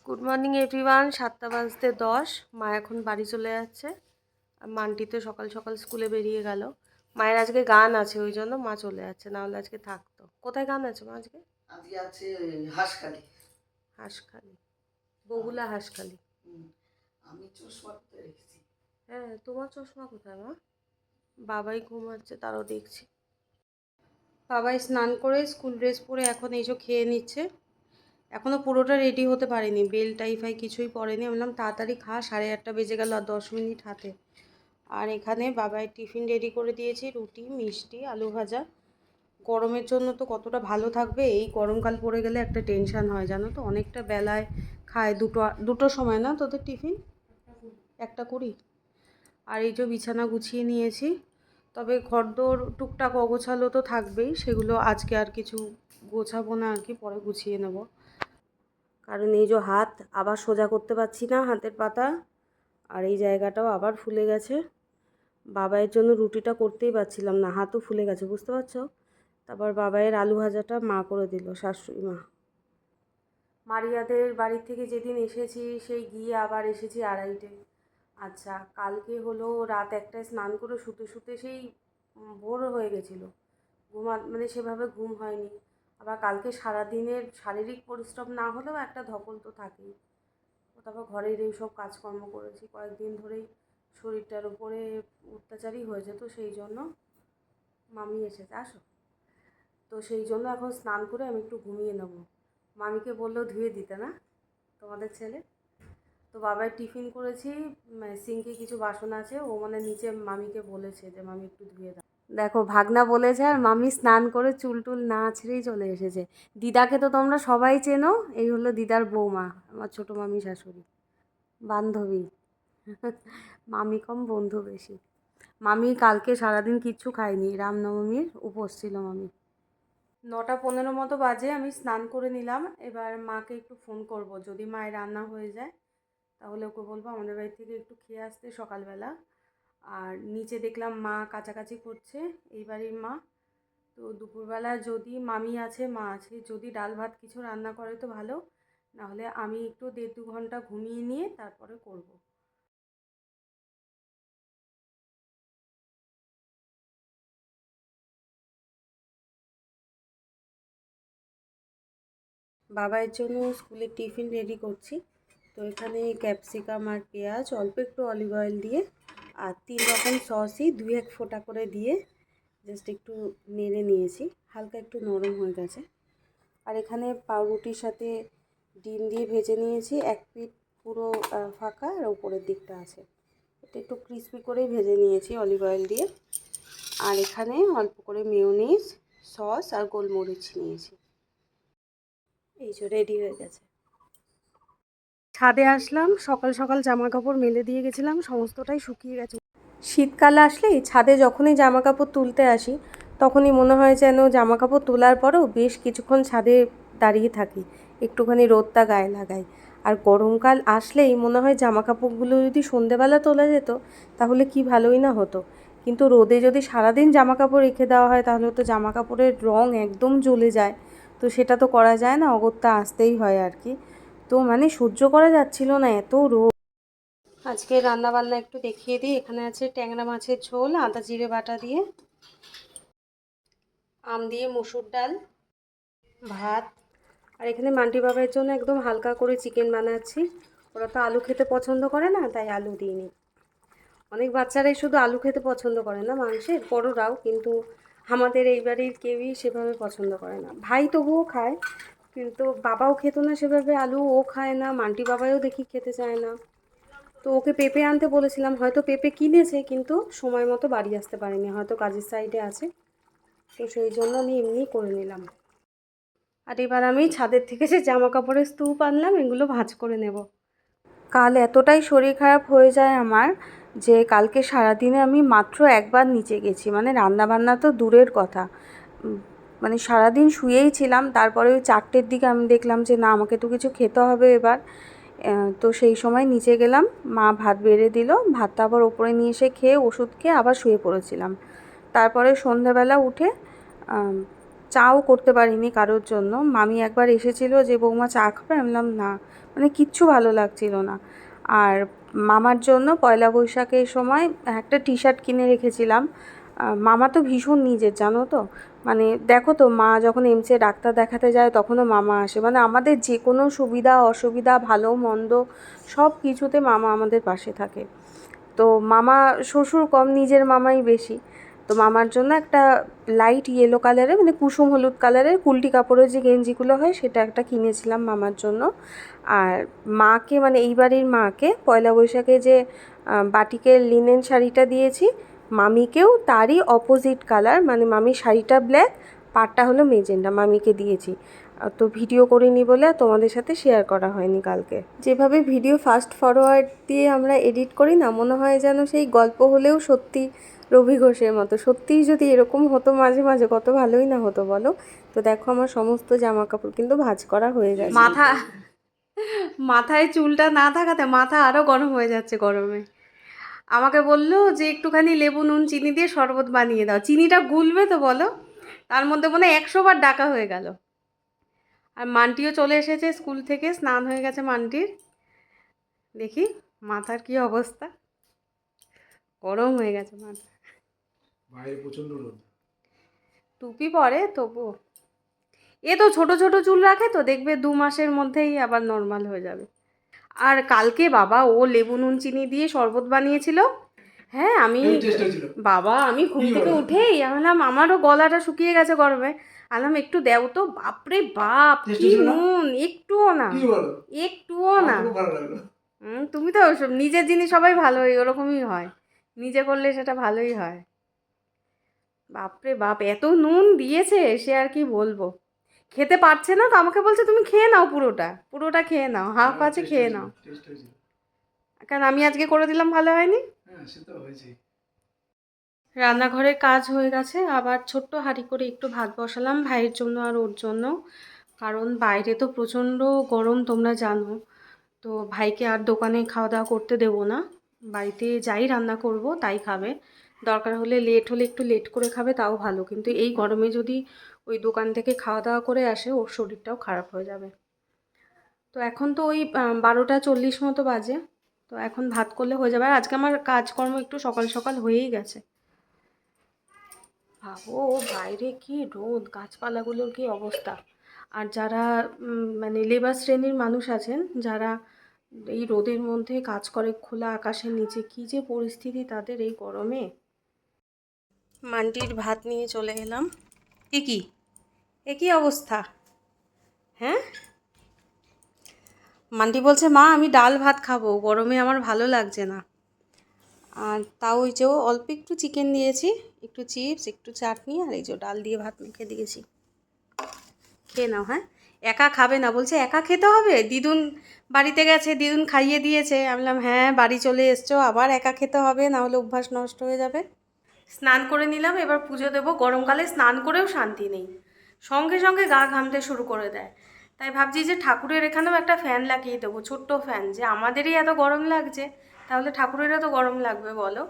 Good morning everyone. 7:10 মা এখন বাড়ি চলে যাচ্ছে। আর মান্টি তো সকাল সকাল স্কুলে বেরিয়ে গেল। মায়ের আজকে গান আছে, ওই জন্য মা চলে যাচ্ছে, না হলে আজকে থাকতো। কোথায় গান আছে মা আজকে? আজকে আছে হাঁসখালি। হাঁসখালি, বগুলা হাঁসখালি। আমি চশমা কোথায় রেখেছি? হ্যাঁ, তোমার চশমা কোথায় মা? বাবাই ঘুমাচ্ছে, তারও দেখছি। বাবাই স্নান করে স্কুল ড্রেস পরে এখন এইসব খেয়ে নিচ্ছে। এখনও পুরোটা রেডি হতে পারেনি, বেল টাইফাই কিছুই পরেনি। আমি বললাম তাড়াতাড়ি খা, 8:30 বেজে গেল, আর 10 মিনিট হাতে। আর এখানে বাবাই টিফিন রেডি করে দিয়েছি, রুটি, মিষ্টি, আলু ভাজা। গরমের জন্য তো কতটা ভালো থাকবে, এই গরমকাল পড়ে গেলে একটা টেনশান হয় জানো তো। অনেকটা বেলায় খায়, দুটোর সময় না তোদের টিফিন? 1:20। আর এই যে বিছানা গুছিয়ে নিয়েছি, তবে ঘরদোর টুকটাক অগোছালো তো থাকবেই, সেগুলো আজকে আর কিছু গোছাবো না আর কি, পরে গুছিয়ে নেব। কারণ এই যে হাত আবার সোজা করতে পারছি না, হাতের পাতা, আর এই জায়গাটাও আবার ফুলে গেছে। বাবাইয়ের জন্য রুটিটা করতেই পারছিলাম না, হাতও ফুলে গেছে, বুঝতে পারছো। তারপর বাবাইয়ের আলু ভাজাটা মা করে দিল, শাশুড়ি মা। মারিয়াদের বাড়ি থেকে যেদিন এসেছি, সেই গিয়ে আবার এসেছি 2:30-টে। আচ্ছা, কালকে হলো রাত 1টায় স্নান করে শুতে শুতে সেই ভোর হয়ে গেছিলো। মানে সেভাবে ঘুম হয়নি। আবার কালকে সারাদিনের শারীরিক পরিশ্রম না হলেও একটা ধকল তো থাকেই। তারপর ঘরের এইসব কাজকর্ম করেছি, কয়েকদিন ধরেই শরীরটার উপরে অত্যাচারই হয়ে যেত, সেই জন্য। মামি এসেছে, আসো। তো সেই জন্য এখন স্নান করে আমি একটু ঘুমিয়ে নেবো। মামিকে বললেও ধুয়ে দিতে না, তোমাদের ছেলে। তো বাবার টিফিন করেছি, সিঙ্কে কিছু বাসন আছে, ও মানে নিচে মামিকে বলেছে যে মামি একটু ধুয়ে দাও। দেখো, ভাগনা বলেছে আর মামি স্নান করে চুল টুল না ছেড়েই চলে এসেছে। দিদাকে তো তোমরা সবাই চেনো, এই হলো দিদার বৌমা, আমার ছোটো মামি শাশুড়ি, বান্ধবী। মামি কম বন্ধু বেশি। মামি কালকে সারাদিন কিচ্ছু খায়নি, রামনবমীর উপোস ছিল মামি। 9:15 মতো বাজে, আমি স্নান করে নিলাম। এবার মাকে একটু ফোন করব, যদি মায়ের রান্না হয়ে যায় তাহলে ওকে বলবো আমাদের বাড়ি থেকে একটু খেয়ে আসতে সকালবেলা। আর নিচে দেখলাম মা কাচাকাচি করছে, এই বাড়ির মা। তো দুপুরবেলা যদি মামি আছে, মা আছে, যদি ডাল ভাত কিছু রান্না করে তো ভালো, নাহলে আমি একটু 1.5-2 ঘন্টা ঘুমিয়ে নিয়ে তারপরে করব। বাবার জন্য স্কুলের টিফিন রেডি করছি। তো এখানে ক্যাপসিকাম আর পেঁয়াজ, অল্প একটু অলিভ অয়েল দিয়ে, আর 3 রকম সসই 2-1 ফোঁটা করে দিয়ে জাস্ট একটু নেড়ে নিয়েছি, হালকা একটু নরম হয়ে গেছে। আর এখানে পাউরুটির সাথে ডিম দিয়ে ভেজে নিয়েছি, এক পিঠ পুরো ফাঁকা আর উপরের দিকটা আছে। এটা একটু ক্রিস্পি করেই ভেজে নিয়েছি অলিভ অয়েল দিয়ে। আর এখানে অল্প করে মেয়োনিজ, সস আর গোলমরিচ নিয়েছি। এই যে রেডি হয়ে গেছে। ছাদে আসলাম, সকাল সকাল জামা কাপড় মেলে দিয়ে গেছিলাম, সমস্তটাই শুকিয়ে গেছে। শীতকাল আসলেই ছাদে যখনই জামা কাপড় তুলতে আসি, তখনই মনে হয় যেন জামা কাপড় তোলার পরেও বেশ কিছুক্ষণ ছাদে দাঁড়িয়ে থাকি, একটুখানি রোদটা গায়ে লাগাই। আর গরমকাল আসলেই মনে হয় জামা কাপড়গুলো যদি সন্ধেবেলা তোলা যেত তাহলে কি ভালোই না হতো। কিন্তু রোদে যদি সারাদিন জামা কাপড় রেখে দেওয়া হয় তাহলে তো জামা কাপড়ের রং একদম জ্বলে যায়। তো সেটা তো করা যায় না, অগত্যা আসতেই হয় আর কি। তো মানে সহ্য করা যাচ্ছিল না, এত রোদ। আজকে রান্না বান্না একটু দেখিয়ে দিই। এখানে আছে ট্যাংরা মাছের ঝোল আদা জিরে বাটা দিয়ে, আম দিয়ে মসুর ডাল, ভাত। আর এখানে মান্টি বাবার জন্য একদম হালকা করে চিকেন বানাচ্ছি। ওরা তো আলু খেতে পছন্দ করে না, তাই আলু দিইনি। অনেক বাচ্চারাই শুধু আলু খেতে পছন্দ করে না, মাংসের বড়রাও, কিন্তু আমাদের এই বাড়ির কেউই সেভাবে পছন্দ করে না। ভাই তবুও খায়, কিন্তু বাবাও খেত না সেভাবে আলু, ও খায় না, মান্টি বাবাও দেখি খেতে চায় না। তো ওকে পেঁপে আনতে বলেছিলাম, হয়তো পেঁপে কিনেছে কিন্তু সময় মতো বাড়ি আসতে পারেনি, হয়তো কাজের সাইডে আছে। তো সেই জন্য আমি এমনিই করে নিলাম। আর এবার আমি ছাদের থেকে যে জামা কাপড়ের স্তূপ আনলাম, এগুলো ভাঁজ করে নেব। কাল এতটাই শরীর খারাপ হয়ে যায় আমার যে কালকে সারাদিনে আমি মাত্র একবার নিচে গেছি, মানে রান্নাবান্না তো দূরের কথা। মানে সারাদিন শুয়েই ছিলাম। তারপরে ওই 4টের দিকে আমি দেখলাম যে না, আমাকে তো কিছু খেতে হবে এবার। তো সেই সময় নিচে গেলাম, মা ভাত বেড়ে দিল, ভাতটা আবার ওপরে নিয়ে এসে খেয়ে ওষুধ খেয়ে আবার শুয়ে পড়েছিলাম। তারপরে সন্ধ্যাবেলা উঠে চাও করতে পারিনি কারোর জন্য। মামি একবার এসেছিল যে বৌমা চা খাবে, আমি বললাম না, মানে কিচ্ছু ভালো লাগছিল না। আর মামার জন্য পয়লা বৈশাখের সময় একটা টি শার্ট কিনে রেখেছিলাম। মামা তো ভীষণ নিজের, জানো তো, মানে দেখো তো, মা যখন এমসে ডাক্তার দেখাতে যায় তখনও মামা আসে, মানে আমাদের যে কোনো সুবিধা অসুবিধা ভালো মন্দ সব কিছুতে মামা আমাদের পাশে থাকে। তো মামা, শ্বশুর কম, নিজের মামাই বেশি। তো মামার জন্য একটা লাইট ইয়েলো কালারের, মানে কুসুম হলুদ কালারের কুলটি কাপড়ের যে গেঞ্জিগুলো হয় সেটা একটা কিনেছিলাম মামার জন্য। আর মাকে, মানে এই বাড়ির মাকে পয়লা বৈশাখে যে বাটিকের লিনেন শাড়িটা দিয়েছি, মামিকেও তারই অপোজিট কালার, মানে মামির শাড়িটা ব্ল্যাক, পাড়টা হলো মেজেন্টা, মামিকে দিয়েছি। তো ভিডিও করিনি বলে তোমাদের সাথে শেয়ার করা হয়নি কালকে। যেভাবে ভিডিও ফাস্ট ফরওয়ার্ড দিয়ে আমরা এডিট করি না, মনে হয় যেন সেই গল্প হলেও সত্যি রবি ঘোষের মতো। সত্যিই যদি এরকম হতো মাঝে মাঝে কত ভালোই না হতো বলো। তো দেখো আমার সমস্ত জামা কাপড় কিন্তু ভাঁজ করা হয়ে গেছে। মাথায় চুলটা না থাকাতে মাথা আরও গরম হয়ে যাচ্ছে গরমে। আমাকে বললো যে একটুখানি লেবু নুন চিনি দিয়ে শরবত বানিয়ে দাও। চিনিটা গুলবে তো বলো, তার মধ্যে মনে হয় 100 বার ডাকা হয়ে গেল। আর মান্টিও চলে এসেছে স্কুল থেকে, স্নান হয়ে গেছে মান্টির। দেখি মাথার কি অবস্থা, গরম হয়ে গেছে মাথা। বাইরে প্রচন্ড রোদ। টুপি পরে তবু এ তো ছোট ছোট চুল রাখে, তো দেখবে 2 মাসের মধ্যেই আবার নর্মাল হয়ে যাবে। আর কালকে বাবা ও লেবু নুন চিনি দিয়ে শরবত বানিয়েছিল। হ্যাঁ, বাবা আমি ঘুম থেকে উঠেই আনলাম, আমারও গলাটা শুকিয়ে গেছে গরমে, আনলাম একটু দেও তো। বাপরে বাপ, কি নুন, একটুও না, একটুও না। তুমি তো নিজের জিনিস সবাই ভালোই ওরকমই হয়, নিজে করলে সেটা ভালোই হয়। বাপরে বাপ, এত নুন দিয়েছে সে আর কি বলবো। খেতে পারছে না তো আমাকে বলছে তুমি খেয়ে নাও, পুরোটা পুরোটা খেয়ে নাও, হাফ আছে খেয়ে নাও। কারণ আমি আজকে করে দিলাম, ভালো হয়নি। রান্নাঘরের কাজ হয়ে গেছে, আবার ছোট্ট হাঁড়ি করে একটু ভাত বসালাম ভাইয়ের জন্য আর ওর জন্য। কারণ বাইরে তো প্রচণ্ড গরম তোমরা জানো। তো ভাইকে আর দোকানে খাওয়া দাওয়া করতে দেবো না, বাড়িতে যাই রান্না করব তাই খাবে। দরকার হলে লেট হলে একটু লেট করে খাবে, তাও ভালো। কিন্তু এই গরমে যদি ওই দোকান থেকে খাওয়া দাওয়া করে আসে, ওর শরীরটাও খারাপ হয়ে যাবে। তো এখন তো ওই 12টা 40 মতো বাজে, তো এখন ভাত করলে হয়ে যাবে। আর আজকে আমার কাজকর্ম একটু সকাল সকাল হয়েই গেছে। ভাবো বাইরে কি রোদ, গাছপালাগুলোর কি অবস্থা। আর যারা মানে লেবার শ্রেণীর মানুষ আছেন, যারা এই রোদের মধ্যে কাজ করে খোলা আকাশের নিচে, কি যে পরিস্থিতি তাদের এই গরমে। মান্টির ভাত নিয়ে চলে এলাম। একই অবস্থা, হ্যাঁ। মান্টি বলছে মা আমি ডাল ভাত খাবো, গরমে আমার ভালো লাগছে না। আর তাও ওই যে অল্প একটু চিকেন দিয়েছি, একটু চিপস, একটু চাটনি, আর এই যে ডাল দিয়ে ভাত মেখে দিয়েছি। খেয়ে নাও। হ্যাঁ, একা খাবে না, বলছে একা খেতে হবে, দিদুন বাড়িতে গেছে, দিদুন খাইয়ে দিয়েছে। আমি বললাম হ্যাঁ, বাড়ি চলে এসছো, আবার একা খেতে হবে, না হলে অভ্যাস নষ্ট হয়ে যাবে। স্নান করে নিলাম, এবার পুজো দেবো। গরমকালে স্নান করেও শান্তি নেই, সঙ্গে সঙ্গে গা ঘামতে শুরু করে দেয়। তাই ভাবছি যে ঠাকুরের এখানেও একটা ফ্যান লাগিয়ে দেবো, ছোট্ট ফ্যান, যে আমাদেরই এত গরম লাগছে তাহলে ঠাকুরেরও তো গরম লাগবে বলো।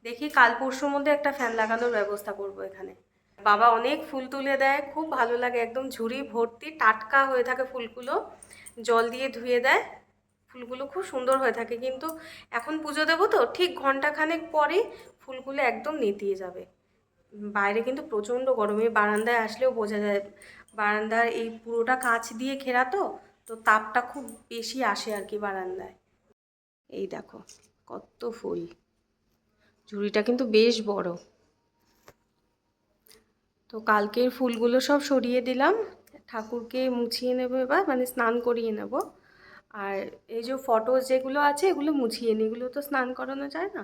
দেখি কাল পরশুর মধ্যে একটা ফ্যান লাগানোর ব্যবস্থা করব এখানে। বাবা অনেক ফুল তুলে দেয়, খুব ভালো লাগে, একদম ঝুড়ি ভর্তি টাটকা হয়ে থাকে ফুলগুলো, জল দিয়ে ধুয়ে দেয়, ফুলগুলো খুব সুন্দর হয়ে থাকে। কিন্তু এখন পুজো দেবো তো, ঠিক ঘন্টাখানেক পরেই ফুলগুলো একদম নেতিয়ে যাবে। বাইরে কিন্তু প্রচণ্ড গরমে, বারান্দায় আসলেও বোঝা যায়, বারান্দার এই পুরোটা কাঁচ দিয়ে ঘেরা, তো তো তাপটা খুব বেশি আসে আর কি বারান্দায়। এই দেখো কত ফুল, ঝুড়িটা কিন্তু বেশ বড়। তো কালকের ফুলগুলো সব সরিয়ে দিলাম, ঠাকুরকে মুছিয়ে নেব এবার, মানে স্নান করিয়ে নেব। আর এই যে ফটো যেগুলো আছে এগুলো মুছিয়ে নিই, এগুলো তো স্নান করানো যায় না।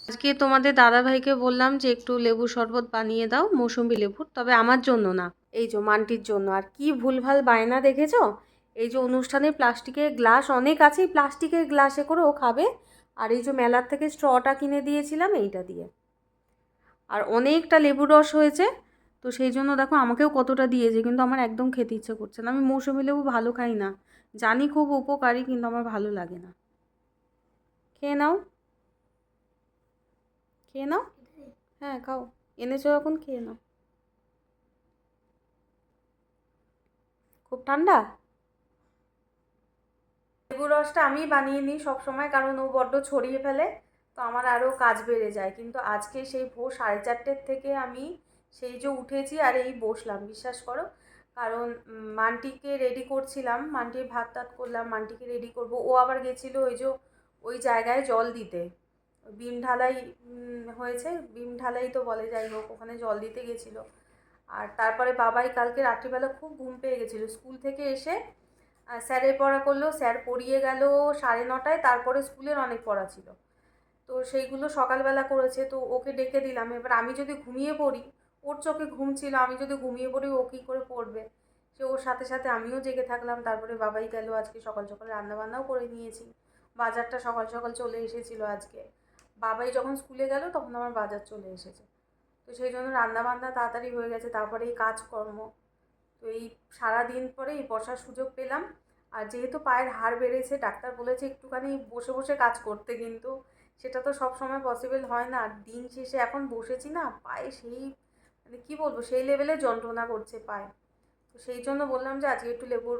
আজকে তোমাদের দাদাভাইকে বললাম যে একটু লেবু শরবত বানিয়ে দাও, মৌসুম্বি লেবুর, তবে আমার জন্য না, এই যে মান্টির জন্য। আর কি ভুলভাল বায়না দেখেছো, এই যে অনুষ্ঠানে প্লাস্টিকের গ্লাস অনেক আছে, প্লাস্টিকের গ্লাসে করে ও খাবে। আর এই যে মেলার থেকে স্ট্রটা কিনে দিয়েছিলাম এইটা দিয়ে, আর অনেকটা লেবুর রস হয়েছে, তো সেই জন্য দেখো আমাকেও কতটা দিয়েছে, কিন্তু আমার একদম খেতে ইচ্ছে করছে না। আমি মৌসুমি লেবু ভালো খাই না, জানি খুব উপকারী, কিন্তু আমার ভালো লাগে না। খেয়ে নাও, খেয়ে নাও। হ্যাঁ খাও, এনেছো যখন খেয়ে নাও। খুব ঠান্ডা। লেবুর রসটা আমি বানিয়ে নিই সবসময়, কারণ ও বড্ড ছড়িয়ে ফেলে, তো আমার আরও কাজ বেড়ে যায়। কিন্তু আজকে সেই ভোর 4:30 থেকে আমি সেই যে উঠেছি আর এই বসলাম, বিশ্বাস করো। কারণ মান্টিকে রেডি করছিলাম, মান্টির ভাত টাত করলাম, মান্টিকে রেডি করব। ও আবার গেছিলো ওই যে ওই জায়গায় জল দিতে, বিম ঢালাই হয়েছে, বিম ঢালাই তো বলে, যাই হোক ওখানে জল দিতে গেছিলো। আর তারপরে বাবাই কালকে রাত্রিবেলা খুব ঘুম পেয়ে গেছিলো, স্কুল থেকে এসে স্যারের পড়া করলো, স্যার পড়িয়ে গেল 9:30, তারপরে স্কুলের অনেক পড়া ছিল, তো সেইগুলো সকালবেলা করেছে। তো ওকে ডেকে দিলাম। এবার আমি যদি ঘুমিয়ে পড়ি, ওর চোখে ঘুম ছিল, আমি যদি ঘুমিয়ে পড়ি ও কী করে পড়বে, সে ওর সাথে সাথে আমিও জেগে থাকলাম। তারপরে বাবাই গেল, আজকে সকাল সকাল রান্নাবান্নাও করে নিয়েছি, বাজারটা সকাল সকাল চলে এসেছিলো আজকে। বাবাই যখন স্কুলে গেল তখন আমার বাজার চলে এসেছে, তো সেই জন্য রান্নাবান্না তাড়াতাড়ি হয়ে গেছে। তারপরে এই কাজকর্ম, তো এই সারাদিন পরে এই বসার সুযোগ পেলাম। আর যেহেতু পায়ের হাড় বেড়েছে, ডাক্তার বলেছে একটুখানি বসে বসে কাজ করতে, কিন্তু সেটা তো সব সময় পসিবল হয় না। আর দিন শেষে এখন বসেছি না, পায়ে সেই মানে কী বলবো, সেই লেভেলে যন্ত্রণা করছে পায়ে। তো সেই জন্য বললাম যে আজকে একটু লেবুর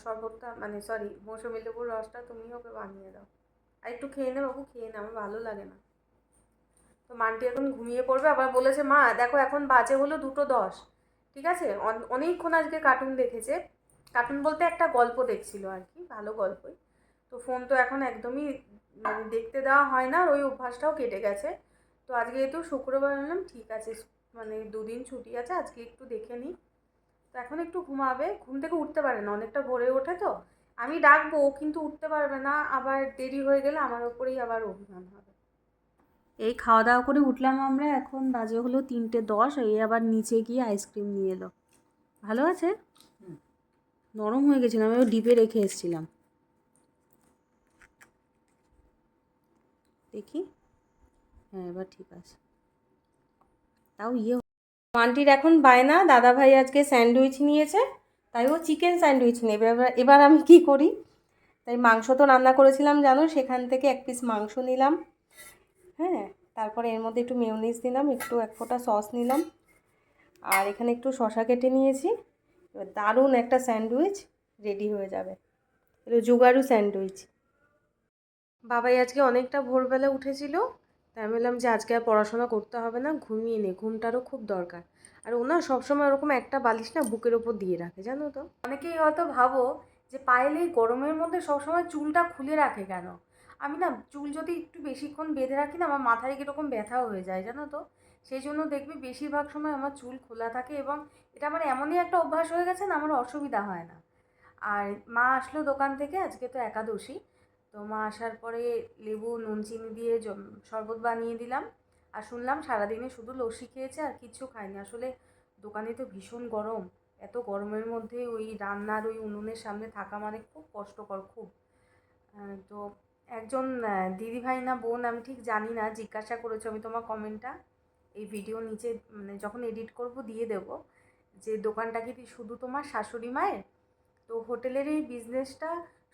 শরবতটা, মানে সরি মৌসুমি লেবুর রসটা তুমি ওকে বানিয়ে দাও। আর একটু খেয়ে নে বাবু, খেয়ে নে, আমার ভালো লাগে না। তো মান্টি এখন ঘুমিয়ে পড়বে। আবার বলেছে মা দেখো এখন বাজে হলো 2:10, ঠিক আছে। অনেকক্ষণ আজকে কার্টুন দেখেছে, কার্টুন বলতে একটা গল্প দেখছিল আর কি, ভালো গল্পই। তো ফোন তো এখন একদমই মানে দেখতে দেওয়া হয় না, আর ওই অভ্যাসটাও কেটে গেছে। তো আজকে যেহেতু শুক্রবার, বললাম ঠিক আছে, মানে 2 দিন ছুটি আছে, আজকে একটু দেখে নিই। তো এখন একটু ঘুমাবে, ঘুম থেকে উঠতে পারে না, অনেকটা ভোরে ওঠে তো। আমি ডাকবো ও কিন্তু উঠতে পারবে না, আবার দেরি হয়ে গেলে আমার ওপরেই আবার অভিমান হবে। এই খাওয়া দাওয়া করে উঠলাম আমরা, এখন বাজে হলো 3:10। এই আবার নিচে গিয়ে আইসক্রিম নিয়ে এলো। ভালো আছে, নরম হয়ে গেছিলাম, আমি ডিপে রেখে এসেছিলাম। দেখি, হ্যাঁ এবার ঠিক আছে। তাও আন্টির এখন বায়না, দাদাভাই আজকে স্যান্ডউইচ নিয়েছে, তাই ও চিকেন স্যান্ডউইচ নেবে। এবার আমি কি করি, তাই মাংস তো রান্না করেছিলাম জানো, সেখান থেকে 1 পিস মাংস নিলাম, হ্যাঁ। তারপরে এর মধ্যে একটু মেয়োনিজ দিলাম, একটু 1 ফোঁটা সস নিলাম, আর এখানে একটু শসা কেটে নিয়েছি। এবার দারুণ একটা স্যান্ডউইচ রেডি হয়ে যাবে, এটা জুগারু স্যান্ডউইচ। বাবাই আজকে অনেকটা ভোরবেলা উঠেছিল, তাই আমি বললাম যে আজকে আর পড়াশোনা করতে হবে না, ঘুমিয়ে নে, ঘুমটারও খুব দরকার। আর ও না সবসময় ওরকম একটা বালিশ না বুকের ওপর দিয়ে রাখে, জানো তো। অনেকেই হয়তো ভাবো যে পায়েল এই গরমের মধ্যে সবসময় চুলটা খুলে রাখে কেন। আমি না চুল যদি একটু বেশিক্ষণ বেঁধে রাখি না, আমার মাথায় কীরকম ব্যথাও হয়ে যায় জানো তো। সেই জন্য দেখবি বেশিরভাগ সময় আমার চুল খোলা থাকে, এবং এটা আমার এমনই একটা অভ্যাস হয়ে গেছে না, আমার অসুবিধা হয় না। আর মা আসলো দোকান থেকে, আজকে তো একাদশী, তো মা আসার পরে লেবু নুন চিনি দিয়ে শরবত বানিয়ে দিলাম। আর শুনলাম সারাদিনে শুধু লস্যি খেয়েছে আর কিচ্ছু খায়নি। আসলে দোকানে তো ভীষণ গরম, এত গরমের মধ্যে ওই রান্নার ওই উনুনের সামনে থাকা মানে খুব কষ্টকর, খুব। তো একজন দিদিভাই না বোন আমি ঠিক জানি না, জিজ্ঞাসা করেছো, আমি তোমার কমেন্টটা এই ভিডিও নিচে মানে যখন এডিট করব দিয়ে দেবো, যে দোকানটা কি শুধু তোমার শাশুড়ি মায়ের? তো হোটেলের এই বিজনেসটা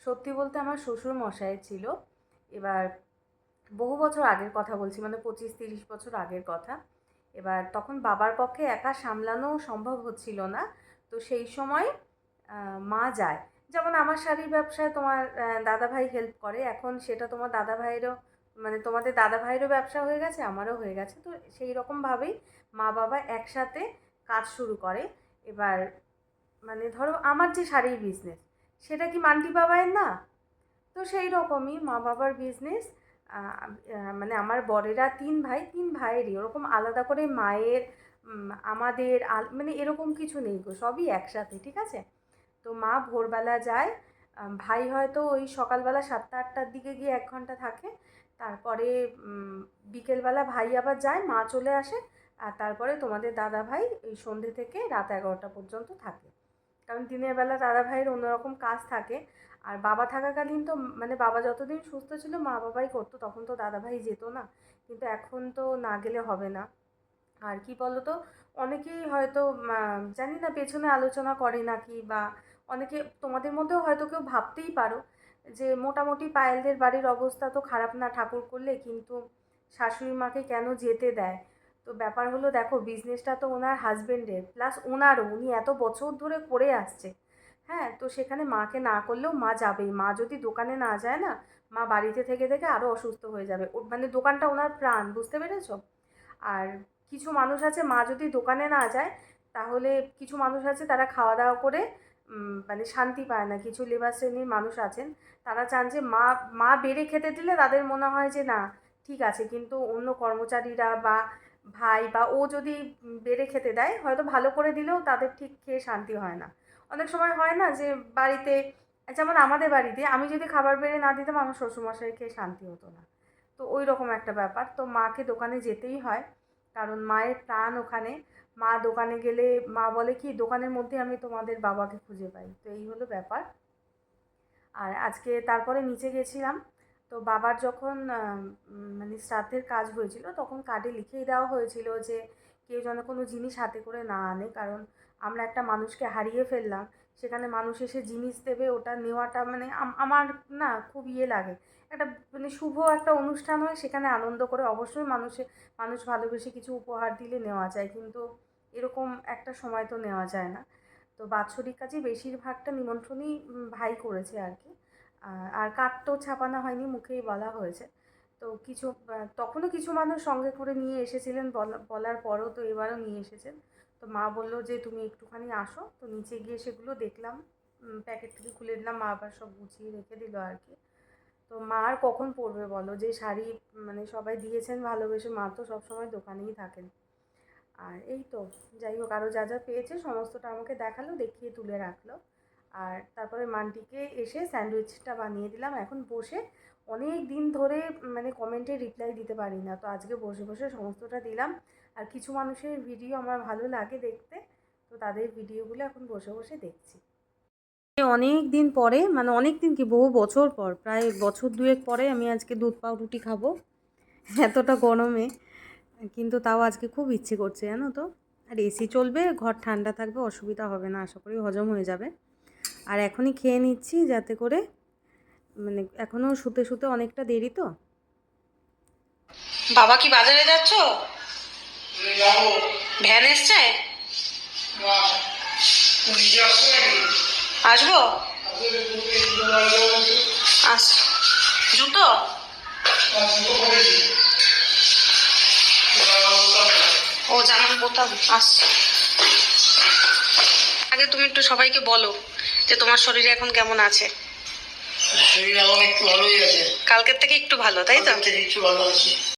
সত্যি বলতে আমার শ্বশুর মশাইয়ের ছিল। এবার বহু বছর আগের কথা বলছি, মানে 25-30 বছর আগের কথা। এবার তখন বাবার পক্ষে একা সামলানো সম্ভব হচ্ছিল না, তো সেই সময় মা যায়। যেমন আমার শাড়ির ব্যবসায় তোমার দাদাভাই হেল্প করে, এখন সেটা তোমার দাদাভাইয়েরও মানে তোমাদের দাদাভাইয়েরও ব্যবসা হয়ে গেছে, আমারও হয়ে গেছে। তো সেই রকমভাবেই মা বাবা একসাথে কাজ শুরু করে। এবার মানে ধরো আমার যে শাড়ির বিজনেস, সেটা কি মান্টি বাবায়ের না? তো সেই রকমই মা বাবার বিজনেস। মানে আমার বরেরা 3 ভাই, 3 ভাইয়েরই ওরকম আলাদা করে মায়ের আমাদের মানে এরকম কিছু নেই গো, সবই একসাথে, ঠিক আছে। তো মা ভোরবেলা যায়, ভাই হয়তো ওই সকালবেলা 7টা-8টার দিকে গিয়ে 1 ঘন্টা থাকে, তারপরে বিকেলবেলা ভাই আবার যায়, মা চলে আসে। আর তারপরে তোমাদের দাদা ভাই ওই সন্ধ্যে থেকে রাত 11টা পর্যন্ত থাকে, কারণ দিনের বেলা দাদা ভাইয়ের অন্যরকম কাজ থাকে। আর বাবা থাকাকালীন তো মানে বাবা যতদিন সুস্থ ছিল মা বাবাই করতো, তখন তো দাদা ভাই যেত না, কিন্তু এখন তো না গেলে হবে না। আর কি বলো তো, অনেকেই হয়তো জানি না পেছনে আলোচনা করে নাকি, বা অনেকে তোমাদের মধ্যেও হয়তো কেউ ভাবতেই পারো যে মোটামুটি পায়েলদের বাড়ির অবস্থা তো খারাপ না ঠাকুর করলে, কিন্তু শাশুড়ি মাকে কেন যেতে দেয়? তো ব্যাপার হলো, দেখো বিজনেসটা তো ওনার হাজবেন্ডের, প্লাস ওনারও, উনি এত বছর ধরে করে আসছে। হ্যাঁ, তো সেখানে মাকে না করলেও মা যাবেই। মা যদি দোকানে না যায় না, মা বাড়িতে থেকে থেকে আরও অসুস্থ হয়ে যাবে। মানে দোকানটা ওনার প্রাণ, বুঝতে পেরেছো? আর কিছু মানুষ আছে, মা যদি দোকানে না যায় তাহলে কিছু মানুষ আছে তারা খাওয়া দাওয়া করে মানে শান্তি পায় না। কিছু লেবার শ্রেণীর মানুষ আছেন, তারা চান যে মা মা বেড়ে খেতে দিলে তাদের মনে হয় যে না ঠিক আছে, কিন্তু অন্য কর্মচারীরা বা ভাই বা ও যদি বেড়ে খেতে দেয়, হয়তো ভালো করে দিলেও তাদের ঠিক খেয়ে শান্তি হয় না। অনেক সময় হয় না যে বাড়িতে, যেমন আমাদের বাড়িতে আমি যদি খাবার বেড়ে না দিতাম আমার শ্বশুরমশাই খেয়ে শান্তি হতো না। তো ওই রকম একটা ব্যাপার। তো মাকে দোকানে যেতেই হয়, কারণ মায়ের প্রাণ ওখানে। মা দোকানে গেলে মা বলে কি, দোকানের মধ্যে আমি তোমাদের বাবাকে খুঁজে পাই। তো এই হলো ব্যাপার। আর আজকে তারপরে নিচে গেছিলাম, তো বাবার যখন মানে শ্রাদ্ধের কাজ হয়েছিল, তখন কার্ডে লিখেই দেওয়া হয়েছিল যে কেউ যেন কোনো জিনিস হাতে করে না আনে, কারণ আমরা একটা মানুষকে হারিয়ে ফেললাম। সেখানে মানুষ এসে জিনিস দেবে, ওটা নেওয়াটা মানে আমার না খুব ইয়ে লাগে। একটা মানে শুভ একটা অনুষ্ঠান হয়, সেখানে আনন্দ করে অবশ্যই মানুষ ভালোবেসে কিছু উপহার দিলে নেওয়া যায়, কিন্তু এরকম একটা সময় তো নেওয়া যায় না। তো বাৎসরিক কাজে বেশিরভাগটা নিমন্ত্রণই ভাই করেছে আর কি। আর কার্ড তো ছাপানো হয়নি, মুখেই বলা হয়েছে। তো কিছু তখনও কিছু মানুষ সঙ্গে করে নিয়ে এসেছিলেন, বলার পরও তো এবারও নিয়ে এসেছেন। তো মা বললো যে তুমি একটুখানি আসো, তো নিচে গিয়ে সেগুলো দেখলাম, প্যাকেট থেকে খুলে দিলাম, মা আবার সব গুছিয়ে রেখে দিল আর কি। তো মা আর কখন পরবে বলো, যে শাড়ি মানে সবাই দিয়েছেন ভালোবেসে, মা তো সবসময় দোকানেই থাকেন। আর এই তো, যাই হোক, আরও যা যা পেয়েছে সমস্তটা আমাকে দেখালো, দেখিয়ে তুলে রাখলো। আর তারপরে মান্টিকে এসে স্যান্ডউইচটা বানিয়ে দিলাম। এখন বসে অনেক দিন ধরে মানে কমেন্টে রিপ্লাই দিতে পারি না, তো আজকে বসে বসে সমস্তটা দিলাম। আর কিছু মানুষের ভিডিও আমার ভালো লাগে দেখতে, তো তাদের ভিডিওগুলো এখন বসে বসে দেখছি। অনেক দিন পরে, মানে অনেক দিন কি, বহু বছর পর, প্রায় বছর দুয়েক পরে আমি আজকে দুধ পাউরুটি খাবো এতটা গরমে। কিন্তু তাও আজকে খুব ইচ্ছে করছে, জানো তো। আর এসি চলবে, ঘর ঠান্ডা থাকবে, অসুবিধা হবে না, আশা করি হজম হয়ে যাবে। আর এখনই খেয়ে নিচ্ছি যাতে করে, মানে এখনও শুতে শুতে অনেকটা দেরি তো। বাবা কি বাজারে যাচ্ছ? ভ্যান এসছে? আসবো। জুতো ও জামার বোতাম আসছে। আগে তুমি একটু সবাইকে বলো যে তোমার শরীর এখন কেমন আছে। শরীর এখন একটু ভালোই আছে, কালকের থেকে একটু ভালো, তাই তো? একটু ভালো আছে।